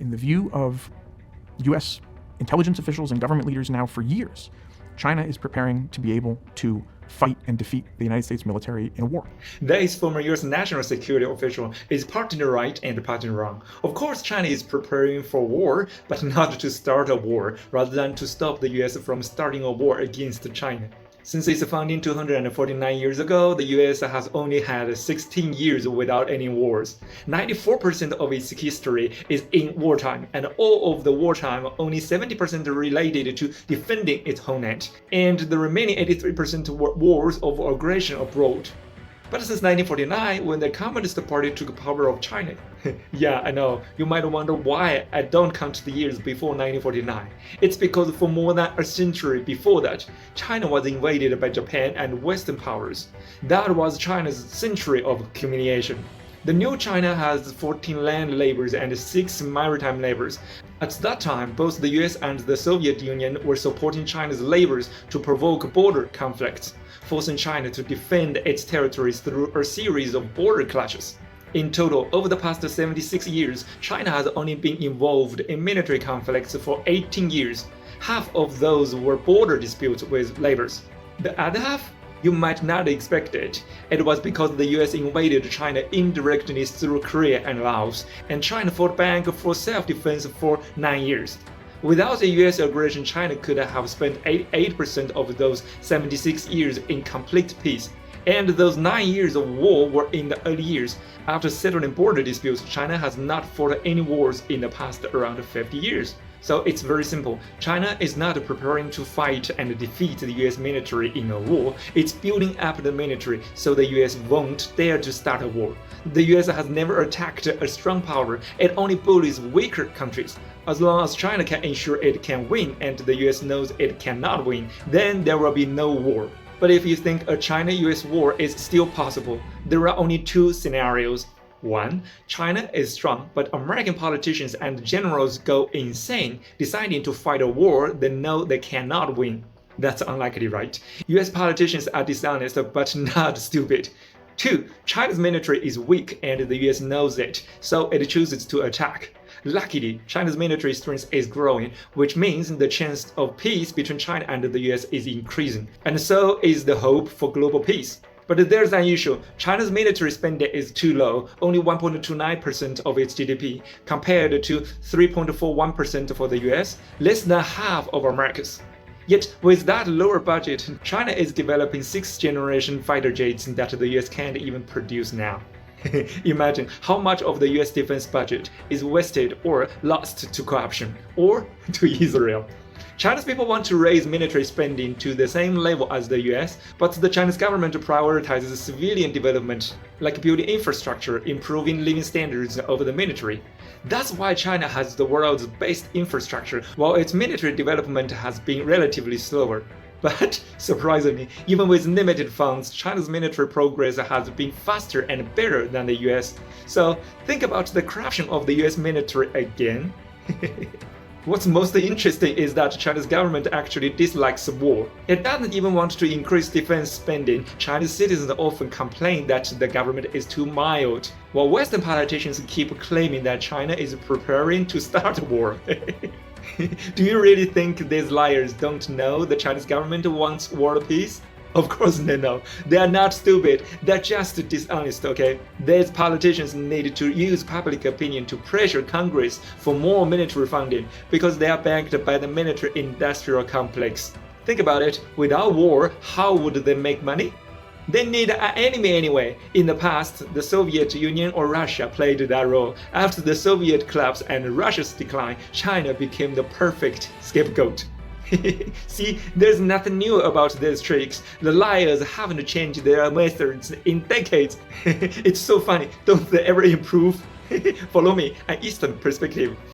In the view of US intelligence officials and government leaders now for years, China is preparing to be able to fight and defeat the United States military in a war. This former US national security official is partly right and partly wrong. Of course, China is preparing for war, but not to start a war, rather than to stop the US from starting a war against China. Since its founding 249 years ago, the US has only had 16 years without any wars. 94% of its history is in wartime, and all of the wartime, only 70% related to defending its homeland, and the remaining 83% were wars of aggression abroad. But since 1949, when the Communist Party took power of China, yeah, I know, you might wonder why I don't count the years before 1949. It's because for more than a century before that, China was invaded by Japan and Western powers. That was China's century of humiliation. The new China has 14 land labors and 6 maritime labors. At that time, both the US and the Soviet Union were supporting China's labors to provoke border conflicts, forcing China to defend its territories through a series of border clashes. In total, over the past 76 years, China has only been involved in military conflicts for 18 years. Half of those were border disputes with labors. The other half? You might not expect it. It was because the US invaded China indirectly through Korea and Laos, and China fought back for self-defense for 9 years. Without the US aggression, China could have spent 88% of those 76 years in complete peace. And those 9 years of war were in the early years. After settling border disputes, China has not fought any wars in the past around 50 years. So it's very simple. China is not preparing to fight and defeat the US military in a war. It's building up the military so the US won't dare to start a war. The US has never attacked a strong power. It only bullies weaker countries. As long as China can ensure it can win and the US knows it cannot win, then there will be no war. But if you think a China-US war is still possible, there are only 2 scenarios. 1. China is strong, but American politicians and generals go insane, deciding to fight a war they know they cannot win. That's unlikely, right? US politicians are dishonest, but not stupid. 2. China's military is weak and the US knows it, so it chooses to attack. Luckily, China's military strength is growing, which means the chance of peace between China and the US is increasing, and so is the hope for global peace. But there's an issue. China's military spending is too low, only 1.29% of its GDP, compared to 3.41% for the US, less than half of America's. Yet, with that lower budget, China is developing 6th-generation fighter jets that the US can't even produce now. Imagine how much of the US defense budget is wasted or lost to corruption, or to Israel. China's people want to raise military spending to the same level as the US, but the Chinese government prioritizes civilian development, like building infrastructure, improving living standards over the military. That's why China has the world's best infrastructure, while its military development has been relatively slower. But, surprisingly, even with limited funds, China's military progress has been faster and better than the US. So, think about the corruption of the US military again. What's most interesting is that China's government actually dislikes war. It doesn't even want to increase defense spending. Chinese citizens often complain that the government is too mild, while Western politicians keep claiming that China is preparing to start a war. Do you really think these liars don't know the Chinese government wants world peace? Of course they know. They are not stupid, they're just dishonest, okay? These politicians need to use public opinion to pressure Congress for more military funding because they are backed by the military-industrial complex. Think about it, without war, how would they make money? They need an enemy anyway. In the past, the Soviet Union or Russia played that role. After the Soviet collapse and Russia's decline, China became the perfect scapegoat. See, there's nothing new about these tricks. The liars haven't changed their methods in decades. It's so funny, don't they ever improve? Follow me, an Eastern perspective.